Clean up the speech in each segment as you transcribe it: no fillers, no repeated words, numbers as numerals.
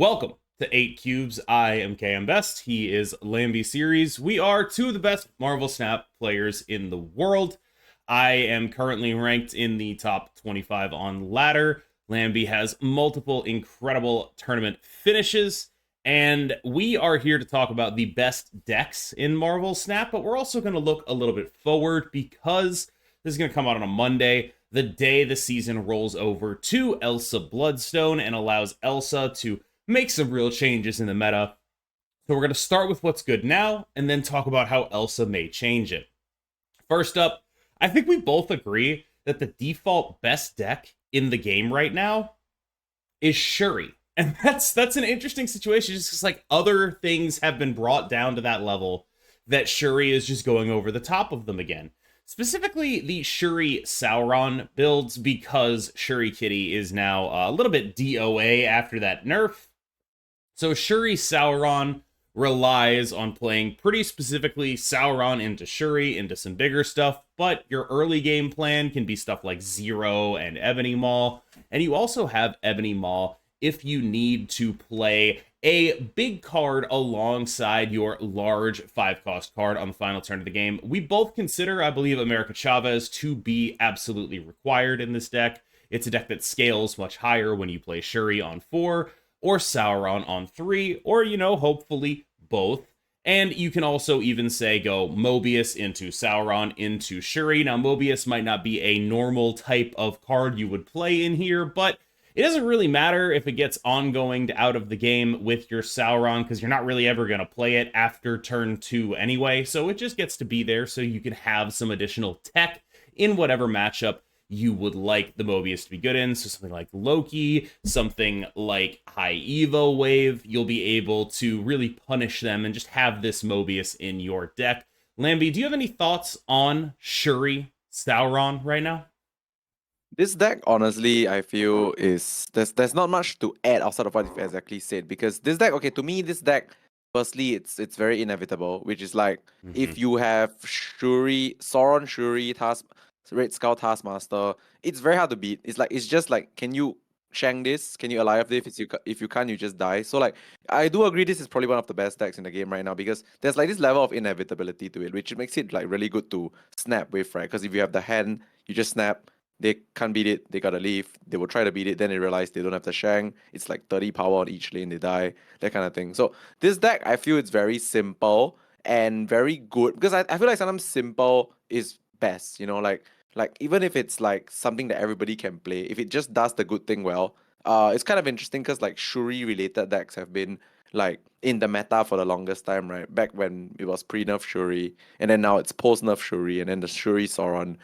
Welcome to 8 Cubes. I am KMBest. He is Lambyseries. We are two of the best Marvel Snap players in the world. I am currently ranked in the top 25 on ladder. Lamby has multiple incredible tournament finishes. And we are here to talk about the best decks in Marvel Snap, but we're also going to look a little bit forward because this is going to come out on a Monday, the day the season rolls over to ELSA Bloodstone and allows ELSA to make some real changes in the meta. So we're going to start with what's good now and then talk about how ELSA may change it. First up, I think we both agree that the default best deck in the game right now is Shuri. And that's an interesting situation, just because like other things have been brought down to that level that Shuri is just going over the top of them again. Specifically, the Shuri Sauron builds, because Shuri Kitty is now a little bit DOA after that nerf. So Shuri Sauron relies on playing pretty specifically Sauron into Shuri, into some bigger stuff, but your early game plan can be stuff like Zero and Ebony Maw, and you also have Ebony Maw if you need to play a big card alongside your large 5-cost card on the final turn of the game. We both consider, I believe, America Chavez to be absolutely required in this deck. It's a deck that scales much higher when you play Shuri on 4, or Sauron on 3, or, hopefully both. And you can also even say go Mobius into Sauron into Shuri. Now, Mobius might not be a normal type of card you would play in here, but it doesn't really matter if it gets ongoing to out of the game with your Sauron, because you're not really ever going to play it after turn 2 anyway, so it just gets to be there so you can have some additional tech in whatever matchup you would like the Mobius to be good in. So something like Loki, something like High Evo Wave, you'll be able to really punish them and just have this Mobius in your deck. Lamby, do you have any thoughts on Shuri Sauron right now? This deck, honestly, I feel is there's not much to add outside of what you've exactly said, because this deck, okay, to me, this deck, firstly, it's very inevitable, which is like if you have Shuri, Sauron, Shuri, Red Skull Taskmaster, it's very hard to beat. It's just like, can you shank this? Can you alive this? If you can't, you just die. So like, I do agree this is probably one of the best decks in the game right now, because there's like this level of inevitability to it, which makes it like really good to snap with, right? Because if you have the hand, you just snap. They can't beat it, they gotta leave. They will try to beat it, then they realize they don't have the shank. It's like 30 power on each lane, they die, that kind of thing. So this deck, I feel it's very simple and very good, because I feel like sometimes simple is best, like even if it's like something that everybody can play, if it just does the good thing well, it's kind of interesting, because like Shuri related decks have been like in the meta for the longest time, right? Back when it was pre-nerf Shuri, and then now it's post-nerf Shuri, and then the Shuri Sauron.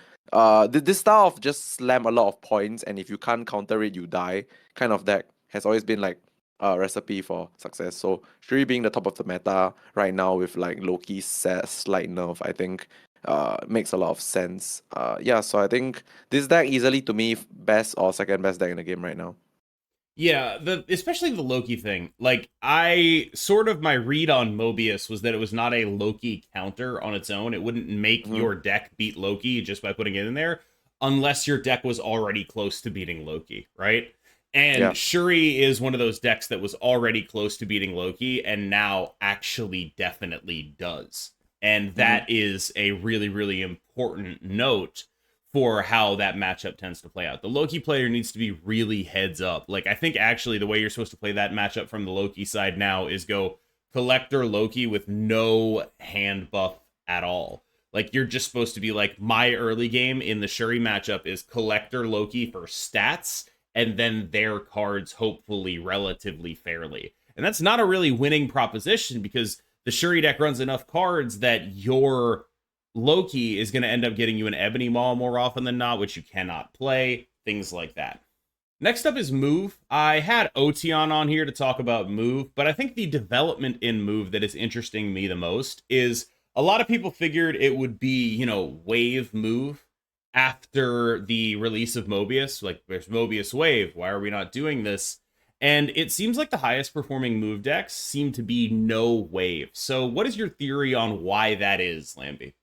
This style of just slam a lot of points, and if you can't counter it, you die kind of deck has always been like a recipe for success. So Shuri being the top of the meta right now with like Loki's slight nerf, I think makes a lot of sense. Yeah, so I think this deck easily to me best or second best deck in the game right now. Yeah, especially the Loki thing. Like, my read on Mobius was that it was not a Loki counter on its own. It wouldn't make your deck beat Loki just by putting it in there, unless your deck was already close to beating Loki, right? And Yeah. Shuri is one of those decks that was already close to beating Loki and now actually definitely does. And that is a really, really important note for how that matchup tends to play out. The Loki player needs to be really heads up. Like, I think actually the way you're supposed to play that matchup from the Loki side now is go Collector Loki with no hand buff at all. Like, you're just supposed to be like, my early game in the Shuri matchup is Collector Loki for stats, and then their cards hopefully relatively fairly. And that's not a really winning proposition, because the Shuri deck runs enough cards that your Loki is going to end up getting you an Ebony Maw more often than not, which you cannot play, things like that. Next up is Move. I had Otion on here to talk about Move, but I think the development in Move that is interesting me the most is a lot of people figured it would be, Wave Move after the release of Mobius. Like, there's Mobius Wave. Why are we not doing this? And it seems like the highest performing Move decks seem to be no Wave. So what is your theory on why that is, Lamby?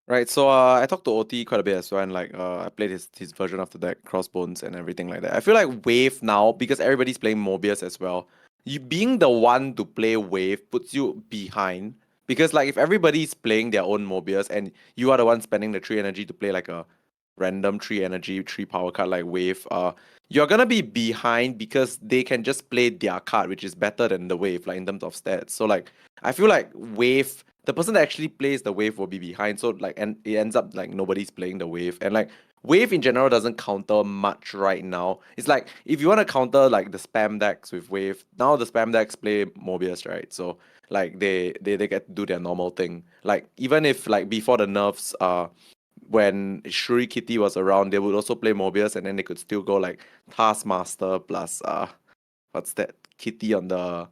Right, so I talked to OT quite a bit as well, and like I played his version of the deck, Crossbones and everything like that. I feel like Wave now, because everybody's playing Mobius as well, you being the one to play wave puts you behind because like if everybody's playing their own Mobius and you are the one spending the 3 energy to play like a random 3 energy 3 power card like wave, you're gonna be behind because they can just play their card, which is better than the wave, like in terms of stats. So like I feel like wave, the person that actually plays the wave will be behind. So like, and it ends up like nobody's playing the wave, and like wave in general doesn't counter much right now. It's like if you want to counter like the spam decks with wave, now the spam decks play Mobius, right? So like they get to do their normal thing. Like even if like before the nerfs, when Shuri Kitty was around, they would also play Mobius, and then they could still go like Taskmaster plus what's that Kitty on the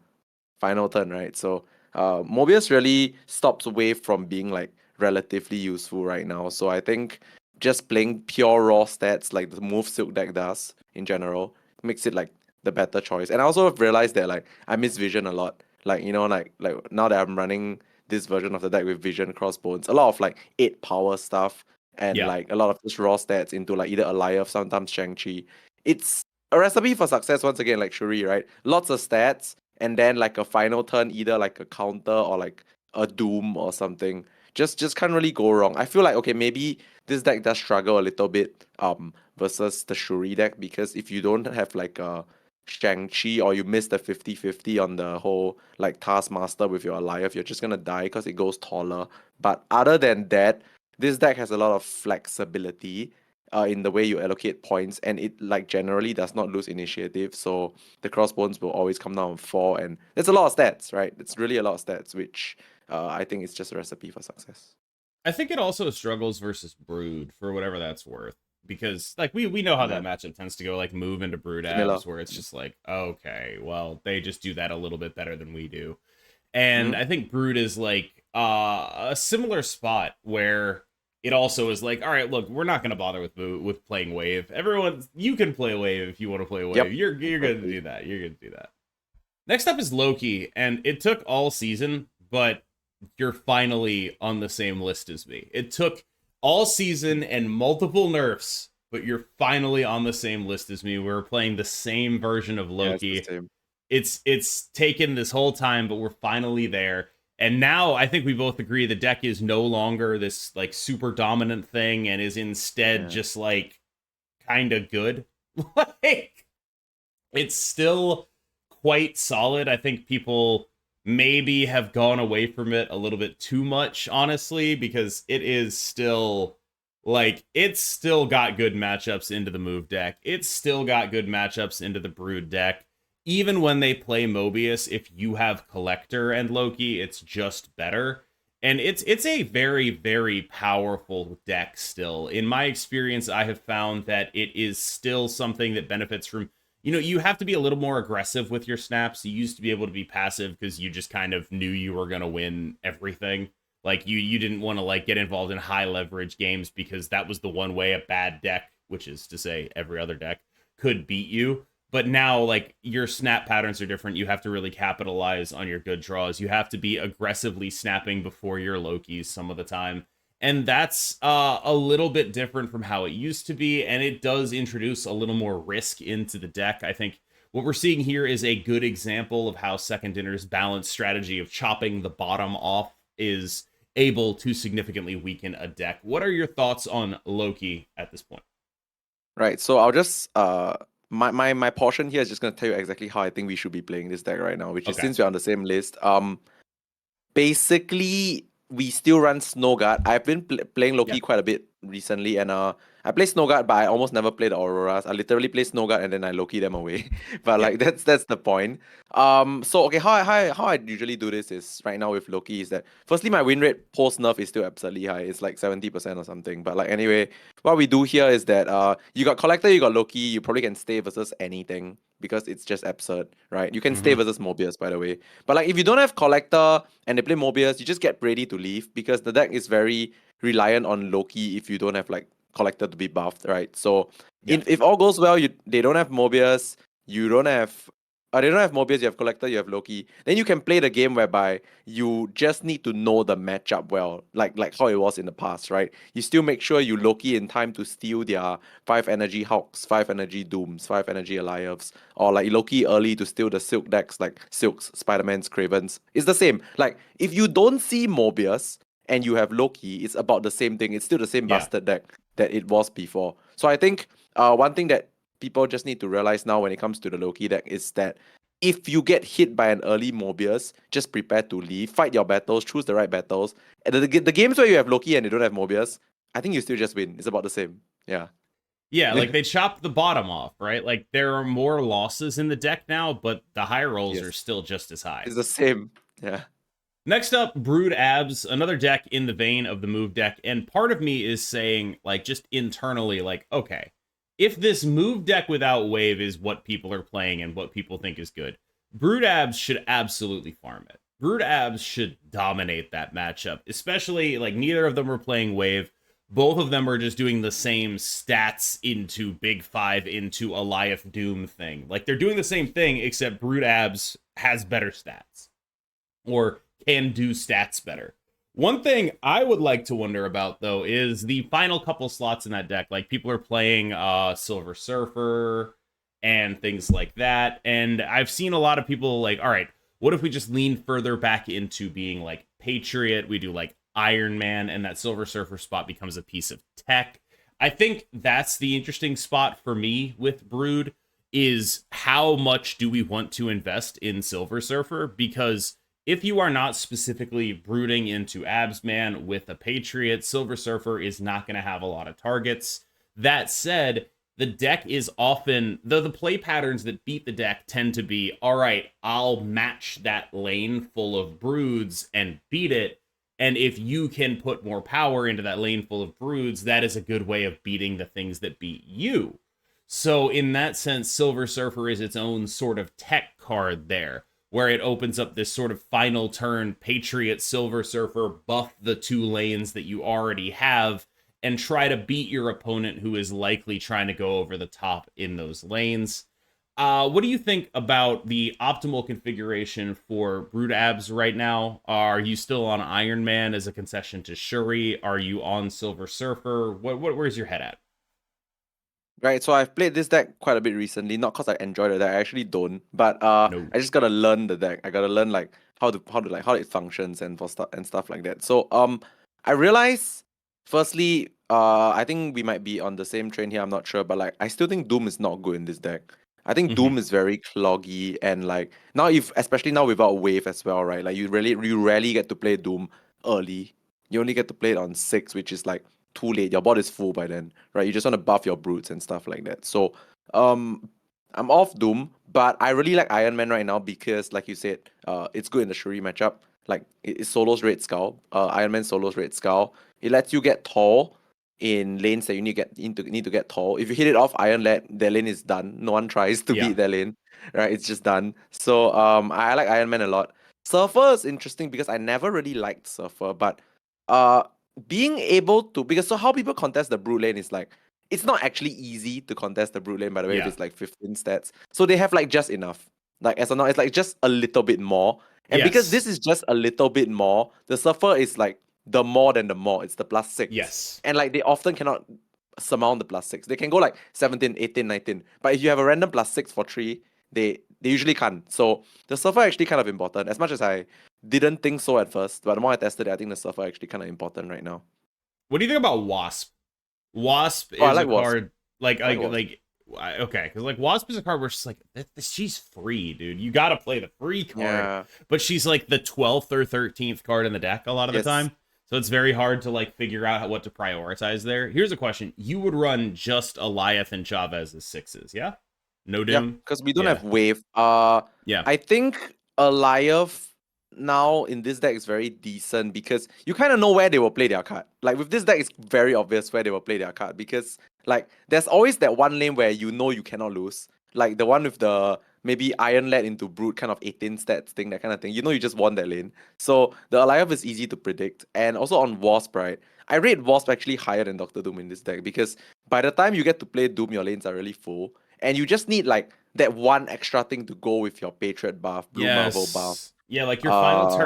final turn, right? So Mobius really stops wave from being like relatively useful right now. So I think just playing pure raw stats like the move Silk deck does in general makes it like the better choice. And I also have realized that like I miss Vision a lot. Like like now that I'm running this version of the deck with Vision Crossbones, a lot of like 8 power stuff and Yeah. like a lot of just raw stats into like either Aliyah, sometimes Shang-Chi. It's a recipe for success once again, like Shuri, right? Lots of stats and then like a final turn, either like a counter or like a doom or something. Just can't really go wrong. I feel like okay, maybe this deck does struggle a little bit versus the Shuri deck because if you don't have like a Shang-Chi or you miss the 50-50 on the whole like Taskmaster with your Aliyah, you're just gonna die because it goes taller. But other than that, this deck has a lot of flexibility in the way you allocate points, and it like generally does not lose initiative. So the crossbones will always come down on 4, and there's a lot of stats, right? It's really a lot of stats, which I think is just a recipe for success. I think it also struggles versus Brood for whatever that's worth. Because like we know how that Yeah, matchup tends to go, like move into Brood similar. abs, where it's just like, okay, well, they just do that a little bit better than we do. And Mm-hmm. I think Brood is like a similar spot where it also is like, all right, look, we're not gonna bother with playing wave. Everyone, you can play wave if you want to play wave. Yep. You're good to Exactly. do that. You're good to do that. Next up is Loki, and it took all season, but you're finally on the same list as me. It took all season and multiple nerfs, but you're finally on the same list as me. We're playing the same version of Yeah, it's the Loki. same. It's taken this whole time, but we're finally there. And now I think we both agree the deck is no longer this like super dominant thing and is instead Yeah. just like kind of good. Like it's still quite solid. I think people maybe have gone away from it a little bit too much, honestly, because it is still like it's still got good matchups into the move deck. It's still got good matchups into the brood deck. Even when they play Mobius, if you have Collector and Loki, it's just better. And it's a very, very powerful deck still. In my experience, I have found that it is still something that benefits from, you have to be a little more aggressive with your snaps. You used to be able to be passive because you just kind of knew you were going to win everything. Like you didn't want to like get involved in high leverage games because that was the one way a bad deck, which is to say every other deck, could beat you. But now like your snap patterns are different. You have to really capitalize on your good draws. You have to be aggressively snapping before your Lokis some of the time, and that's a little bit different from how it used to be, and it does introduce a little more risk into the deck. I think what we're seeing here is a good example of how Second Dinner's balanced strategy of chopping the bottom off is able to significantly weaken a deck. What are your thoughts on Loki at this point? Right. So I'll just my portion here is just gonna tell you exactly how I think we should be playing this deck right now, which is Okay. since we're on the same list. Basically we still run Snow Guard. I've been playing Yeah. Loki quite a bit recently, and I play Snow Guard, but I almost never play the Auroras. I literally play Snow Guard and then I Loki them away. But Yeah. like that's the point. So okay, how I usually do this is right now with Loki is that firstly my win rate post nerf is still absurdly high. It's like 70% or something. But like anyway, what we do here is that you got Collector, you got Loki, you probably can stay versus anything because it's just absurd, right? You can stay Mm-hmm. versus Mobius, by the way. But like if you don't have Collector and they play Mobius, you just get ready to leave because the deck is very reliant on Loki if you don't have like Collector to be buffed, right? So Yeah. if all goes well, they don't have Mobius, you don't have they don't have Mobius, you have Collector, you have Loki. Then you can play the game whereby you just need to know the matchup well, like how it was in the past, right? You still make sure you Loki in time to steal their 5 energy Hawks, 5 energy Dooms, 5 energy Alioths, or like Loki early to steal the Silk decks like Silks, Spider-Man's, Cravens. It's the same. Like if you don't see Mobius and you have Loki, it's about the same thing. It's still the same Yeah. bastard deck that it was before. So I think one thing that people just need to realize now when it comes to the Loki deck is that if you get hit by an early Mobius, just prepare to leave, fight your battles, choose the right battles. And the games where you have Loki and you don't have Mobius, I think you still just win. It's about the same. Yeah. Yeah, like they chopped the bottom off, right? Like there are more losses in the deck now, but the high rolls Yes. are still just as high. It's the same. Yeah. Next up, Brood Abs, another deck in the vein of the move deck. And part of me is saying, like, just internally, like, okay, if this move deck without wave is what people are playing and what people think is good, Brood Abs should absolutely farm it. Brood Abs should dominate that matchup, especially, like, neither of them are playing wave. Both of them are just doing the same stats into Big Five, into Alioth Doom thing. Like, they're doing the same thing, except Brood Abs has better stats. Or can do stats better. One thing I would like to wonder about, though, is the final couple slots in that deck. Like, people are playing Silver Surfer and things like that. And I've seen a lot of people like, all right, what if we just lean further back into being like Patriot? We do like Iron Man, and that Silver Surfer spot becomes a piece of tech. I think that's the interesting spot for me with Brood, is how much do we want to invest in Silver Surfer? Because if you are not specifically brooding into Absman with a Patriot, Silver Surfer is not going to have a lot of targets. That said, the deck is often, though the play patterns that beat the deck tend to be, all right, I'll match that lane full of broods and beat it. And if you can put more power into that lane full of broods, that is a good way of beating the things that beat you. So in that sense, Silver Surfer is its own sort of tech card there, where it opens up this sort of final turn Patriot Silver Surfer, buff the 2 lanes that you already have, and try to beat your opponent who is likely trying to go over the top in those lanes. What do you think about the optimal configuration for Brood Abs right now? Are you still on Iron Man as a concession to Shuri? Are you on Silver Surfer? Where's your head at? Right, so I've played this deck quite a bit recently, not because I enjoy the deck, I actually don't. But No. I just gotta learn the deck. I gotta learn like how it functions and stuff like that. So I realize firstly, I think we might be on the same train here, I'm not sure, but like I still think Doom is not good in this deck. I think Mm-hmm. Doom is very cloggy and like now if especially now without wave as well, right? Like you rarely get to play Doom early. You only get to play it on 6, which is like too late. Your board is full by then, right? You just want to buff your brutes and stuff like that. So, I'm off Doom, but I really like Iron Man right now because, like you said, it's good in the Shuri matchup. Like it solos Red Skull. Iron Man solos Red Skull. It lets you get tall in lanes that you need to get tall. If you hit it off Iron Lad, their lane is done. No one tries to Yeah. beat their lane, right? It's just done. So I like Iron Man a lot. Surfer is interesting because I never really liked Surfer, but uh being able to, because so how people contest the brute lane is like it's not actually easy to contest the brute lane, by the way, if Yeah. it's like 15 stats. So they have like just enough. Like as of now, it's like just a little bit more. And because Yes. this is just a little bit more, the Surfer is like the more than the more. It's the +6. Yes. And like they often cannot surmount the +6. They can go like 17, 18, 19. But if you have a random +6 for 3, they usually can't. So the Surfer actually kind of important. As much as I didn't think so at first, but the more I tested it, I think the Surfer actually kind of important right now. What do you think about Wasp? Wasp Oh, I is a like Wasp. card like I like like Wasp. like okay, because like Wasp is a card where she's like she's free, dude. You got to play the free card, Yeah. but she's like the 12th or 13th card in the deck a lot of the Yes. time. So it's very hard to like figure out what to prioritize there. Here's a question: you would run just Alioth and Chavez as 6s, yeah? No Yeah, Doom. because we don't Yeah, have wave. yeah, I think Alioth now in this deck is very decent because you kind of know where they will play their card. Like with this deck, it's very obvious where they will play their card because like there's always that one lane where you know you cannot lose. Like the one with the maybe Iron Lad into Brute kind of 18 stats thing, that kind of thing. You know you just won that lane. So the Alioth is easy to predict. And also on Wasp, right? I rate Wasp actually higher than Doctor Doom in this deck because by the time you get to play Doom, your lanes are really full. and you just need like that one extra thing to go with your Patriot buff, Blue Marvel buff. Yes. Yeah, like your final Uh,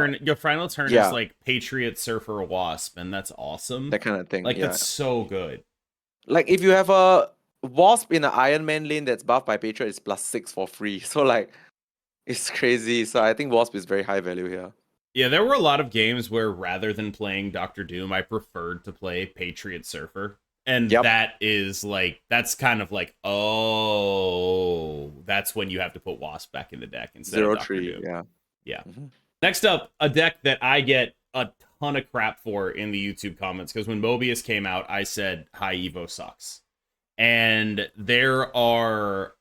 turn, is yeah, like Patriot, Surfer, Wasp, and that's awesome. that kind of thing. Like Yeah, that's so good. like if you have a Wasp in an Iron Man lane that's buffed by Patriot, it's +6 for free. So like it's crazy. So I think Wasp is very high value here. Yeah, there were a lot of games where rather than playing Doctor Doom, I preferred to play Patriot Surfer. And Yep. that is like, that's kind of like, oh, that's when you have to put Wasp back in the deck instead of Doctor 0-3. Doom. Yeah. Yeah. Mhm. Next up, a deck that I get a ton of crap for in the YouTube comments, because when Mobius came out, I said High Evo sucks. And there are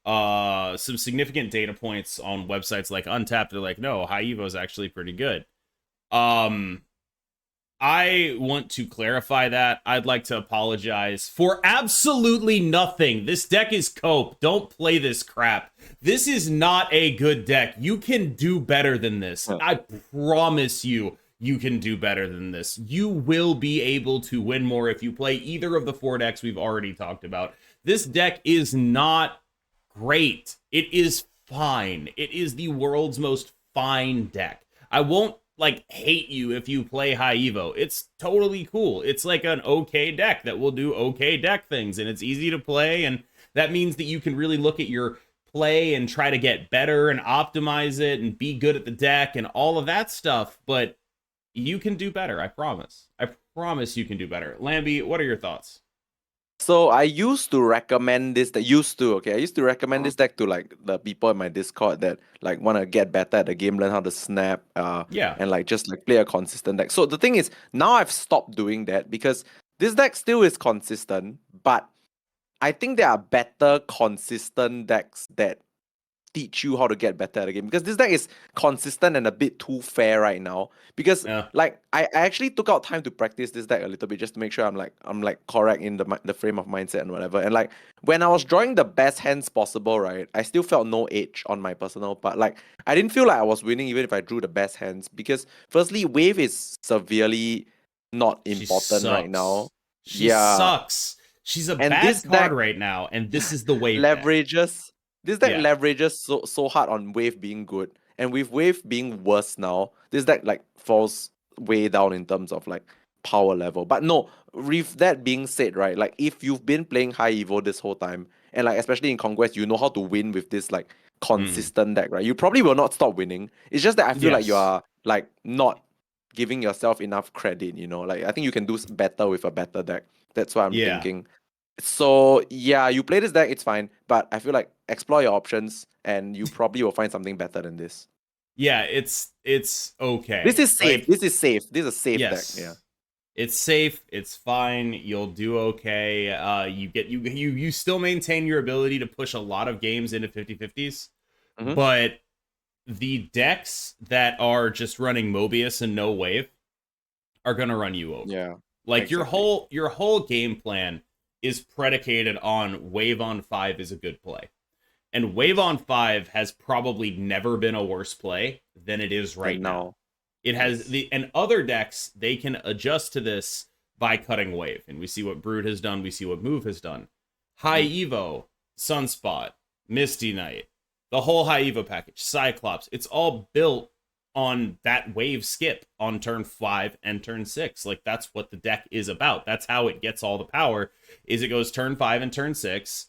some significant data points on websites like Untapped. They're like, no, High Evo is actually pretty good. I want to clarify that. I'd like to apologize for absolutely nothing. This deck is cope. Don't play this crap. This is not a good deck. You can do better than this. I promise you, you can do better than this. You will be able to win more if you play either of the 4 decks we've already talked about. This deck is not great. It is fine. It is the world's most fine deck. I won't like hate you if you play High Evo. It's totally cool. It's like an okay deck that will do okay deck things, and it's easy to play, and that means that you can really look at your play and try to get better and optimize it and be good at the deck and all of that stuff, but you can do better. I promise. I promise you can do better. Lamby, what are your thoughts? So I used to recommend this. I used to recommend this deck to like the people in my Discord that like want to get better at the game, learn how to snap, Yeah. and like just like play a consistent deck. So the thing is, now I've stopped doing that because this deck still is consistent, but I think there are better consistent decks that teach you how to get better at the game, because this deck is consistent and a bit too fair right now, because Yeah. like I actually took out time to practice this deck a little bit just to make sure I'm like correct in the frame of mindset and whatever, and like when I was drawing the best hands possible, right, I still felt no edge on my personal part. Like I didn't feel like I was winning even if I drew the best hands, because firstly wave is severely not She important right now. sucks. She Yeah, sucks. She's a and bad this card deck right now, and this is the wave deck. leverages this deck Yeah. leverages so hard on wave being good, and with wave being worse now, this deck like falls way down in terms of like power level. But no, with that being said, right, like if you've been playing High Evo this whole time, and like especially in Conquest, you know how to win with this like consistent deck, right? You probably will not stop winning. It's just that I feel like you Yes. are like not giving yourself enough credit, you know? Like I think you can do better with a better deck. That's what I'm Yeah. thinking. So yeah, you play this deck, it's fine, but I feel like explore your options and you probably will find something better than this. Yeah, it's okay. This is safe. Like, This is safe. This is a safe deck. yes. Yeah. It's safe, it's fine, you'll do okay. You still maintain your ability to push a lot of games into 50-50s, Mhm. but the decks that are just running Mobius and no wave are gonna run you over. Yeah. Like Exactly. your whole game plan is predicated on wave on 5 is a good play. And wave on 5 has probably never been a worse play than it is right And now. now. It has Yes. the and other decks, they can adjust to this by cutting wave. And we see what Brood has done, we see what Move has done. High Evo, Sunspot, Misty Knight, the whole High Evo package, Cyclops, it's all built on that wave skip on turn 5 and turn 6. Like that's what the deck is about. That's how it gets all the power. Is it goes turn 5 and turn 6.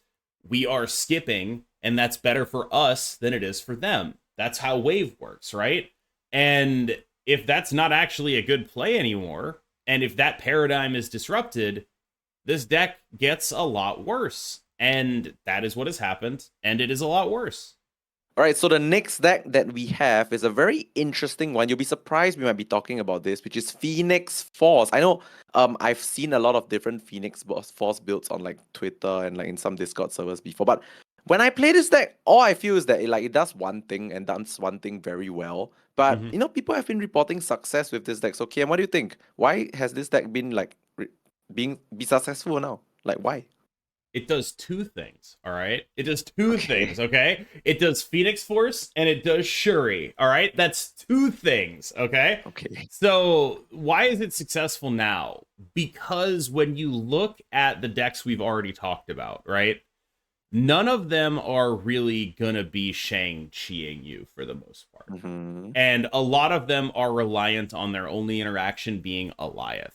We are skipping, and that's better for us than it is for them. That's how wave works, right? And if that's not actually a good play anymore, and if that paradigm is disrupted, this deck gets a lot worse. And that is what has happened, and it is a lot worse. All right, so the next deck that we have is a very interesting one. You'll be surprised we might be talking about this, which is Phoenix Force. I know I've seen a lot of different Force builds on like Twitter and like in some Discord servers before, but when I play this deck, all I feel is that it does one thing and does one thing very well. But Mm-hmm. you know, people have been reporting success with this deck. So Kim, what do you think? Why has this deck been like be successful now? Like why? It does two things, all right? It does two Okay. things, okay? It does Phoenix Force and it does Shuri, all right? That's two things, okay? Okay. So, why is it successful now? Because when you look at the decks we've already talked about, right? none of them are really gonna be Shang-Chiing you for the most part. Mm-hmm. And a lot of them are reliant on their only interaction being Alioth.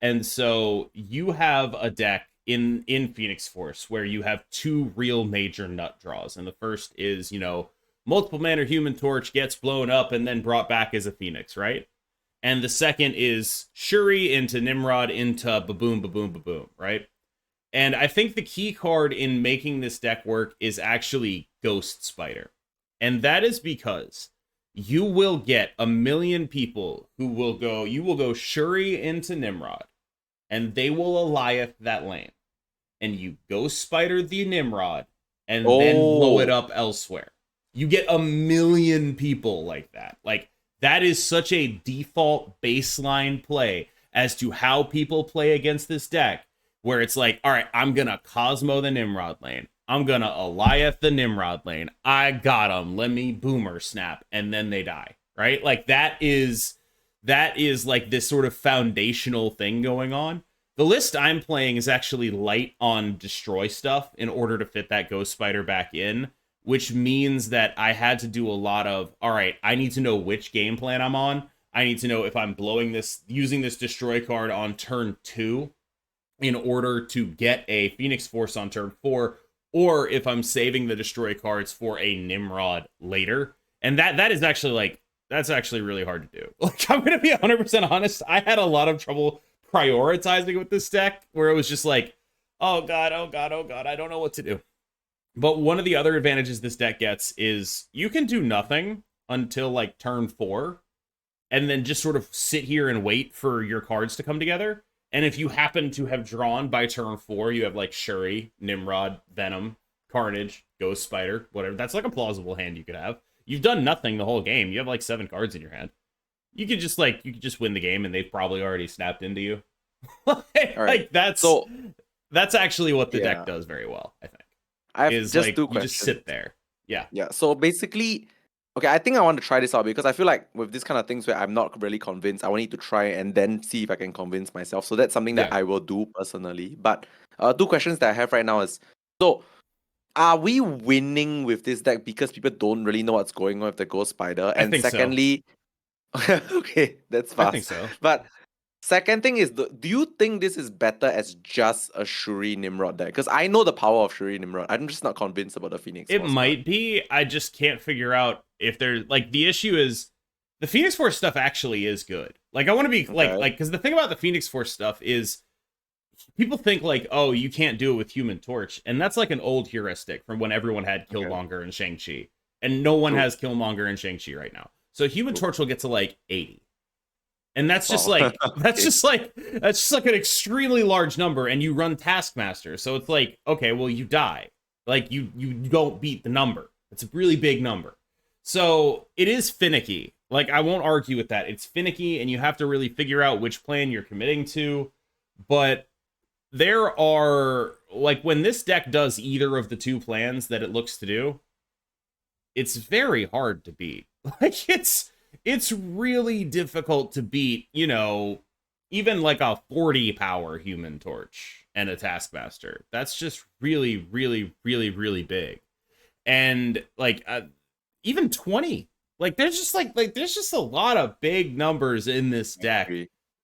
And so you have a deck in Phoenix Force where you have two real major nut draws. And the first is, multiple mana Human Torch gets blown up and then brought back as a Phoenix, right? And the second is Shuri into Nimrod into Baboom, Baboom, Baboom, right? And I think the key card in making this deck work is actually Ghost Spider. And that is because you will get a million people who will go, you will go Shuri into Nimrod, and they will Alioth that lane. And you Ghost Spider the Nimrod, and then blow it up elsewhere. You get a million people like that. Like, that is such a default baseline play as to how people play against this deck, where it's like, all right, I'm going to Cosmo the Nimrod lane. I'm going to Alioth the Nimrod lane. I got them. Let me Boomer Snap. And then they die, right? Like, that is like this sort of foundational thing going on. The list I'm playing is actually light on destroy stuff in order to fit that Ghost Spider back in, which means that I had to do a lot of, all right, I need to know which game plan I'm on. I need to know if I'm using this destroy card on turn 2 in order to get a Phoenix Force on turn 4, or if I'm saving the destroy cards for a Nimrod later. And that is actually like, that's actually really hard to do. Like, I'm going to be 100% honest. I had a lot of trouble prioritizing with this deck, where it was just like, oh god, I don't know what to do. But one of the other advantages this deck gets is you can do nothing until like turn 4, and then just sort of sit here and wait for your cards to come together. And if you happen to have drawn by turn 4, you have like Shuri, Nimrod, Venom, Carnage, Ghost Spider, whatever. That's like a plausible hand you could have. You've done nothing the whole game. You have like 7 cards in your hand. You could just win the game, and they've probably already snapped into you. Like, that's actually what the deck does very well, I think. I have just like, 2 questions. You just sit there. Yeah. Yeah. So basically, okay, I think I want to try this out because I feel like with this kind of things where I'm not really convinced, I will need to try and then see if I can convince myself. So that's something that I will do personally. But 2 questions that I have right now is, so are we winning with this deck because people don't really know what's going on with the Ghost Spider? And think secondly, okay, that's fast. I think so. But second thing is, do you think this is better as just a Shuri Nimrod deck? Because I know the power of Shuri Nimrod. I'm just not convinced about the Phoenix Force. It might be. I just can't figure out if there's, like, the issue is the Phoenix Force stuff actually is good. Like, I want to be like, because the thing about the Phoenix Force stuff is people think like, oh, you can't do it with Human Torch. And that's like an old heuristic from when everyone had Killmonger and Shang-Chi. And no one has Killmonger and Shang-Chi right now. So Human Torch will get to like 80. And that's just like that's just like an extremely large number, and you run Taskmaster. So it's like, okay, well, you die. Like, you don't beat the number. It's a really big number. So it is finicky. Like, I won't argue with that. It's finicky, and you have to really figure out which plan you're committing to. But there are, like, when this deck does either of the 2 plans that it looks to do, it's very hard to beat. Like, it's really difficult to beat, even like a 40 power Human Torch and a Taskmaster. That's just really, really, really, really big. And like, even 20, like, there's just a lot of big numbers in this deck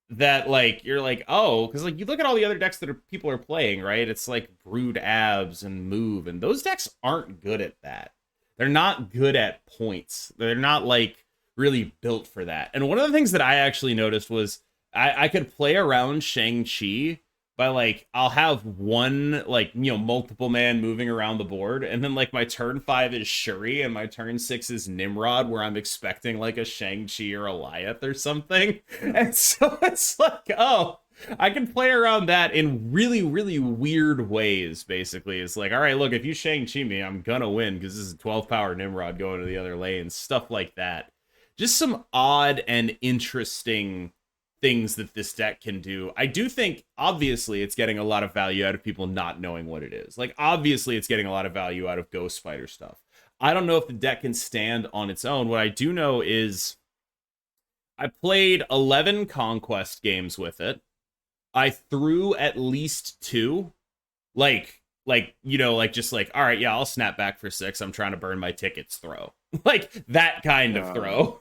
that, like, you're like, oh, because like you look at all the other decks that people are playing, right? It's like Brood Abs and Move, and those decks aren't good at that. They're not good at points. They're not like really built for that. And one of the things that I actually noticed was I could play around Shang-Chi by, like, I'll have one, like, multiple man moving around the board, and then like my turn 5 is Shuri and my turn 6 is Nimrod, where I'm expecting like a Shang-Chi or a Alioth or something. And so it's like, oh, I can play around that in really, really weird ways, basically. It's like, all right, look, if you Shang-Chi me, I'm gonna win because this is a 12 power Nimrod going to the other lane, stuff like that. Just some odd and interesting things that this deck can do. I do think, obviously, it's getting a lot of value out of people not knowing what it is. Like, obviously, it's getting a lot of value out of Ghost Spider stuff. I don't know if the deck can stand on its own. What I do know is I played 11 Conquest games with it. I threw at least 2. Like, like, you know, like just like, all right, yeah, I'll snap back for 6. I'm trying to burn my tickets throw. Like that kind of Yeah. throw.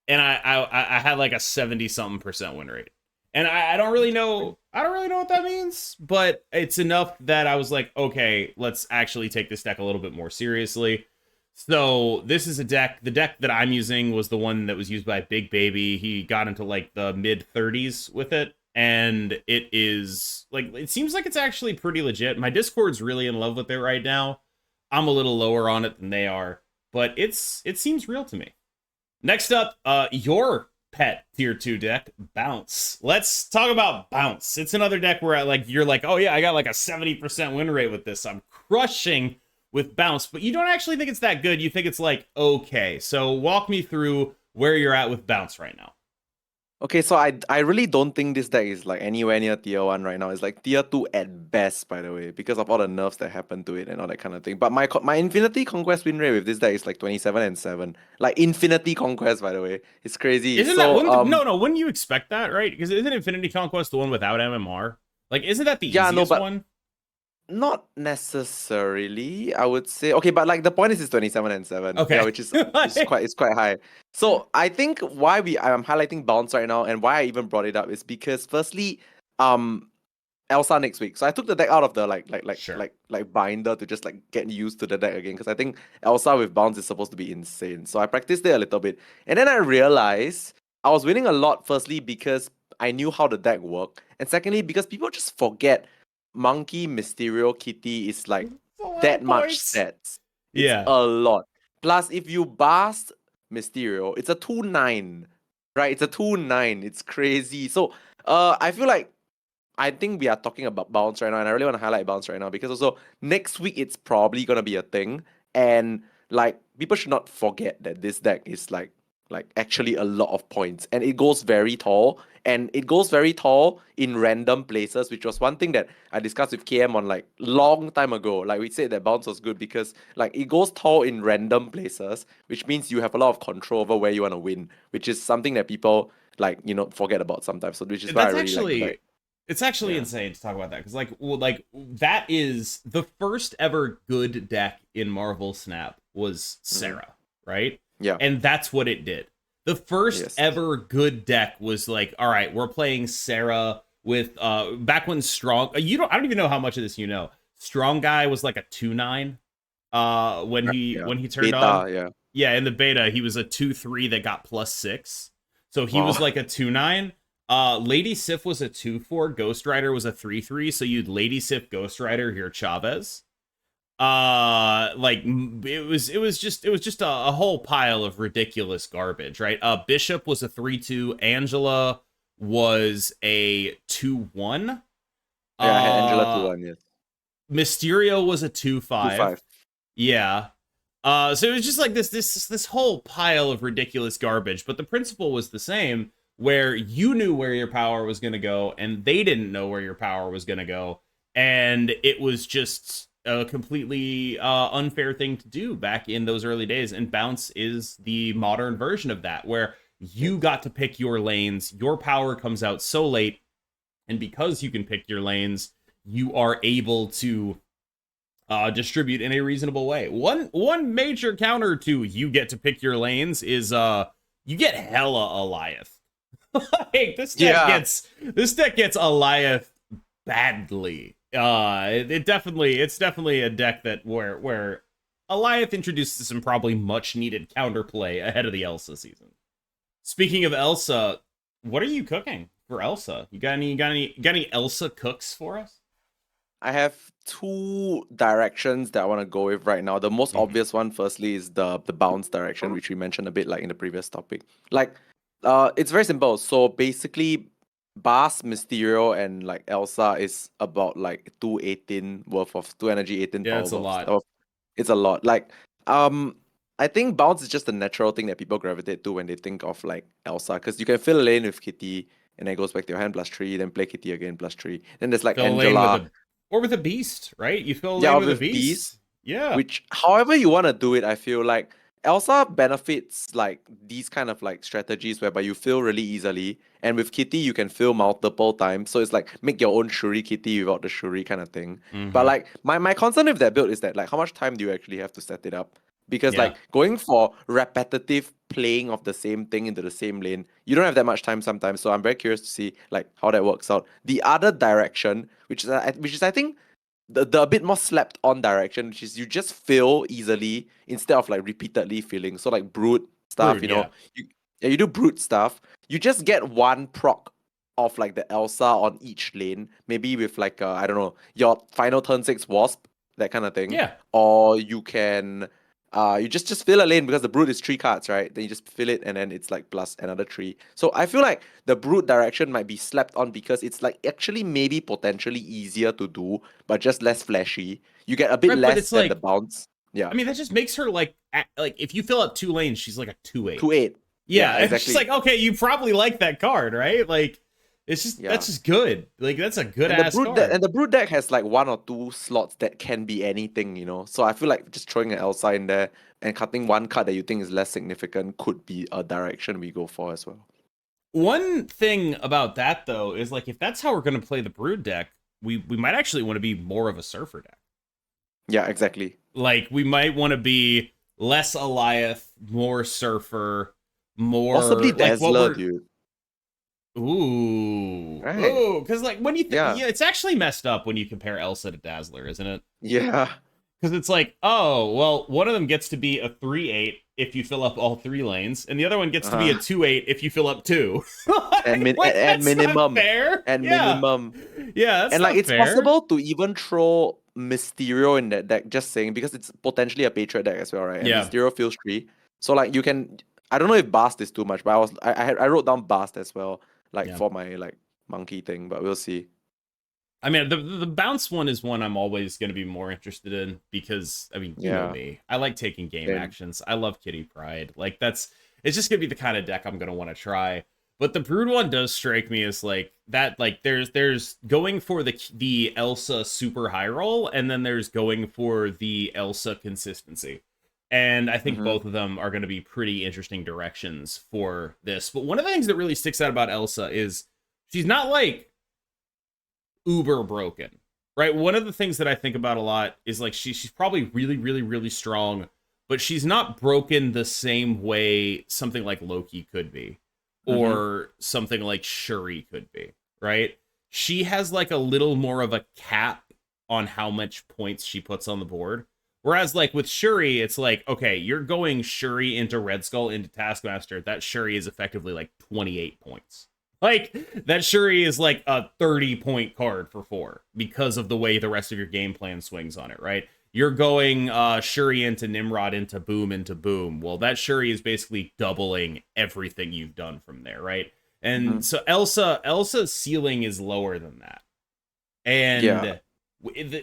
And I had like a 70 something percent win rate. And I don't really know what that means, but it's enough that I was like, okay, let's actually take this deck a little bit more seriously. So this is a deck. The deck that I'm using was the one that was used by Big Baby. He got into like the mid 30s with it, and it is like, it seems like it's actually pretty legit. My Discord's really in love with it right now. I'm a little lower on it than they are, but it seems real to me. Next up, your pet tier 2 deck, Bounce. Let's talk about Bounce. It's another deck where like you're like, oh yeah, I got like a 70% win rate with this. I'm crushing with Bounce, but you don't actually think it's that good. You think it's like, okay. So walk me through where you're at with Bounce right now. Okay, so I really don't think this deck is like anywhere near tier 1 right now. It's like tier 2 at best, by the way, because of all the nerfs that happen to it and all that kind of thing. But my Infinity Conquest win rate with this deck is like 27 and 7. Like Infinity Conquest, by the way. It's crazy. Isn't that So no, wouldn't you expect that, right? Because isn't Infinity Conquest the one without MMR? Like, isn't that the yeah, no, easiest but one? not necessarily, I would say. Okay, but like the point is it's 27 and 7. Okay. Yeah, which is it's quite high. So I think why I'm highlighting Bounce right now and why I even brought it up is because firstly, ELSA next week. So I took the deck out of the Sure. like binder to just like get used to the deck again. Because I think ELSA with Bounce is supposed to be insane. So I practiced it a little bit. And then I realized I was winning a lot, firstly, because I knew how the deck worked. And secondly, because people just forget Monkey Mysterio Kitty is like that much stats. It's Yeah. a lot. Plus, if you bust Mysterio, it's a 2/9. Right? It's a 2/9. It's crazy. So I feel like I think we are talking about Bounce right now, and I really want to highlight Bounce right now because also next week it's probably gonna be a thing. And like people should not forget that this deck is like actually a lot of points. And it goes very tall. And it goes very tall in random places, which was one thing that I discussed with KM on like long time ago. Like we said that Bounce was good because like it goes tall in random places, which means you have a lot of control over where you want to win, which is something that people like, you know, forget about sometimes. So which is why I That's really like the actually deck. it's actually Yeah. insane to talk about that because like that is the first ever good deck in Marvel Snap was Mm-hmm. Sarah, right? Yeah. And that's what it did. The first Yes. ever good deck was like, all right, we're playing Sarah with back when Strong I don't even know how much of this you know. Strong Guy was like a 2/9 Yeah. when he turned on. Beta, yeah. Yeah, in the beta he was a 2/3 that got +6. So he was Wow. like a 2/9. Lady Sif was a 2/4. Ghost Rider was a 3/3. So you'd Lady Sif, Ghost Rider, here Chavez. Like it was just a whole pile of ridiculous garbage, right? Bishop was a 3/2. Angela was a 2/1. Yeah, I had Angela 2 Uh, 1, yes. Mysterio was a 2/5. 2/5. Yeah. So it was just like this whole pile of ridiculous garbage, but the principle was the same, where you knew where your power was going to go, and they didn't know where your power was going to go, and it was just a completely unfair thing to do back in those early days. And Bounce is the modern version of that, where you got to pick your lanes, your power comes out so late, and because you can pick your lanes, you are able to distribute in a reasonable way. One major counter to you get to pick your lanes is you get hella Eliath. Like this deck gets Eliath badly. It's definitely a deck that where Eliath introduces some probably much needed counterplay ahead of the Elsa season. Speaking of Elsa, what are you cooking for Elsa? You got any Elsa cooks for us? I have two directions that I want to go with right now. The most obvious one, firstly, is the bounce direction, which we mentioned a bit like in the previous topic. Like, it's very simple. So basically, Bass, Mysterio, and like Elsa is about like 218 worth of 2 energy, 18 Yeah, power it's a worth of lot. stuff. It's a lot. Like, I think bounce is just a natural thing that people gravitate to when they think of like Elsa, because you can fill a lane with Kitty, and then it goes back to your hand +3, then play Kitty again +3. Then there's like Fill a lane Angela. with a beast, right? You fill a Yeah, lane with a with Beast, beast. Yeah. which however you want to do it, I feel like Elsa benefits like these kind of like strategies whereby you fail really easily, and with Kitty you can fail multiple times. So it's like make your own Shuri Kitty without the Shuri kind of thing. But Mm-hmm. like my concern with that build is that like how much time do you actually have to set it up? Because Yeah. like going for repetitive playing of the same thing into the same lane, you don't have that much time sometimes. So I'm very curious to see like how that works out. The other direction, which is I think the a bit more slept on direction, which is you just fail easily instead of like repeatedly failing. So like brute stuff, Brood, yeah. you yeah, you do brute stuff. You just get one proc of like the Elsa on each lane, maybe with like I don't know, your final turn 6 wasp, that kind of thing. Yeah. Or you can you just fill a lane because the brute is 3 cards, right? Then you just fill it and then it's like plus another 3. So I feel like the brute direction might be slapped on because it's like actually maybe potentially easier to do, but just less flashy. You get a bit Right, but less it's than the like, bounce. Yeah. I mean, that just makes her like if you fill up 2 lanes, she's like a 2/8. 2/8. Yeah, Yeah, it's just exactly. like, okay, you probably like that card, right? Like, it's just Yeah. that's just good. Like, that's a good And the ass brute deck card. and the brute deck has like 1 or 2 slots that can be anything. So I feel like just throwing an Elsa in there and cutting one card that you think is less significant could be a direction we go for as well. One thing about that though is like if that's how we're gonna play the Brood deck, we might actually want to be more of a Surfer deck. Yeah, exactly. Like we might want to be less Eliath, more Surfer, Possibly more like what Dazzler, we're dude. Right. because like when you Yeah. yeah, it's actually messed up when you compare Elsa to Dazzler, isn't it? Yeah. Because it's like, oh, well, one of them gets to be a 3/8 if you fill up all 3 lanes, and the other one gets to be a Uh, 2/8 if you fill up two. at, like, min- like, at, at that's not minimum. fair. At Yeah. minimum. Yeah, that's And like not it's fair. possible to even throw Mysterio in that deck, just saying, because it's potentially a Patriot deck as well, right? And Yeah. Mysterio feels free. So like you can, I don't know if Bast is too much, but I wrote down Bast as well, like Yeah. for my like monkey thing, but we'll see. I mean, the bounce one is one I'm always going to be more interested in because, I mean, you know Yeah. me. I like taking game Same. actions. I love Kitty Pride. Like, it's just going to be the kind of deck I'm going to want to try. But the Brood one does strike me as like that, like, there's going for the Elsa super high roll, and then there's going for the Elsa consistency. And I think Mm-hmm. both of them are going to be pretty interesting directions for this. But one of the things that really sticks out about Elsa is she's not like uber broken, right? One of the things that I think about a lot is like she's probably really, really, really strong, but she's not broken the same way something like Loki could be, Mm-hmm. or something like Shuri could be, right? She has like a little more of a cap on how much points she puts on the board. Whereas, like with Shuri, it's like, okay, you're going Shuri into Red Skull into Taskmaster. That Shuri is effectively like 28 points. Like that Shuri is like a 30-point card for 4 because of the way the rest of your game plan swings on it, right? You're going Shuri into Nimrod into Boom. Well, that Shuri is basically doubling everything you've done from there, right? Mm-hmm. And so Elsa's ceiling is lower than that. Yeah. And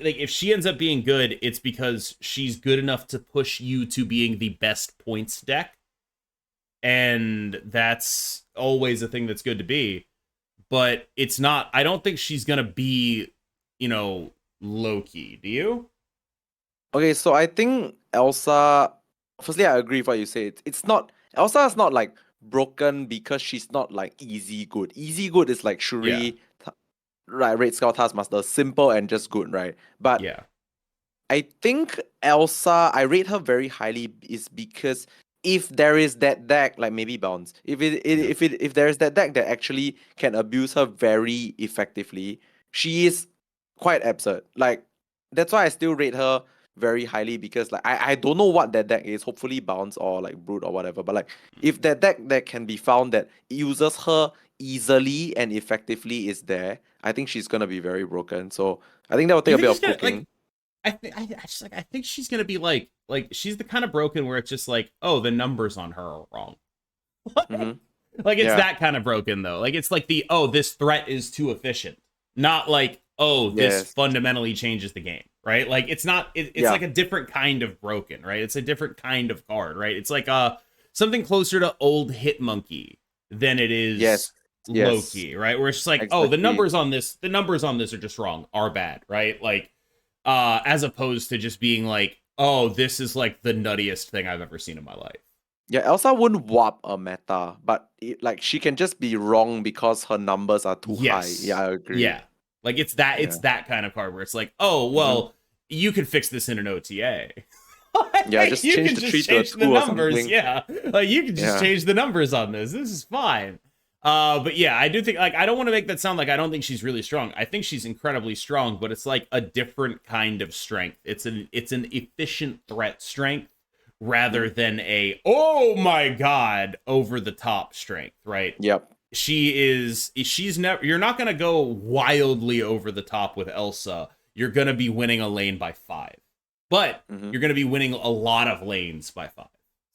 like if she ends up being good, it's because she's good enough to push you to being the best points deck, and that's always a thing that's good to be. But it's not. I don't think she's gonna be, you know, Loki. Do you? Okay, so I think Elsa. Firstly, I agree with what you say. It's not Elsa is not like broken because she's not like easy good. Easy good is like Yeah, Shuri, right? Red Skull Taskmaster, simple and just good, right? But yeah, I think Elsa, I rate her very highly is because if there is that deck, like maybe Bounce, yeah. if there is that deck that actually can abuse her very effectively, she is quite absurd. Like that's why I still rate her very highly, because like I don't know what that deck is. Hopefully Bounce or like Brood or whatever. But like if that deck that can be found that uses her easily and effectively is there, I think she's gonna be very broken. So I think that will take You a think bit she's of gonna cooking. like? I just like I think she's gonna be like she's the kind of broken where it's just like, oh, the numbers on her are wrong. Mm-hmm. Like it's Yeah. that kind of broken though. Like it's like the, oh, this threat is too efficient. Not like, oh, this Yes. fundamentally changes the game, right? Like it's not it's Yeah. like a different kind of broken, right? It's a different kind of card, right? It's like something closer to old Hitmonkey than it Yes. is Yes. Loki, right? Where it's just like, oh, Exactly. the numbers on this are just wrong, are bad, right? Like as opposed to just being like, oh, this is like the nuttiest thing I've ever seen in my life. Yeah, Elsa wouldn't warp a meta, but like she can just be wrong because her numbers are too high. Yeah, Yes. I agree. Yeah. Like it's Yeah. that kind of card where it's like, oh Mhm. well, you can fix this in an OTA. Yeah, just You change can the just 3 to a change the 2 or numbers, something. yeah. Like you can just Yeah. change the numbers on this. This is fine. But yeah, I do think like I don't want to make that sound like I don't think she's really strong. I think she's incredibly strong, but it's like a different kind of strength. It's an efficient threat strength rather than a oh my god over the top strength, right? Yep. She's never you're not going to go wildly over the top with Elsa. You're going to be winning a lane by 5. But Mhm. you're going to be winning a lot of lanes by 5.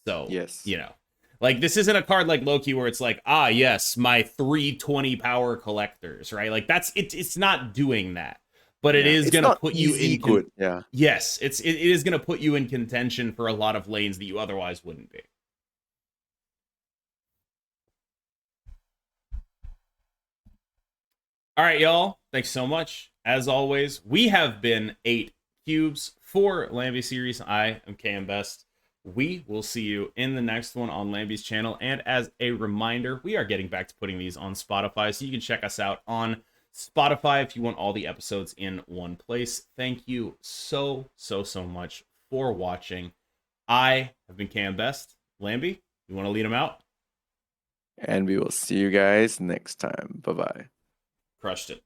So, Yes. you know, like this isn't a card like Loki where it's like, ah, yes, my 320 power collectors, right? Like it's not doing that. But it Yeah. is It's going to not put you easy in good. Yeah. yes, it is going to put you in contention for a lot of lanes that you otherwise wouldn't be. All right, y'all. Thanks so much. As always, we have been 8 cubes for Lambyseries. I am KMBest. We will see you in the next one on Lamby's channel. And as a reminder, we are getting back to putting these on Spotify, so you can check us out on Spotify if you want all the episodes in one place. Thank you so much for watching. I have been KMBest. Lamby, you want to lead them out? And we will see you guys next time. Bye-bye. Crushed it.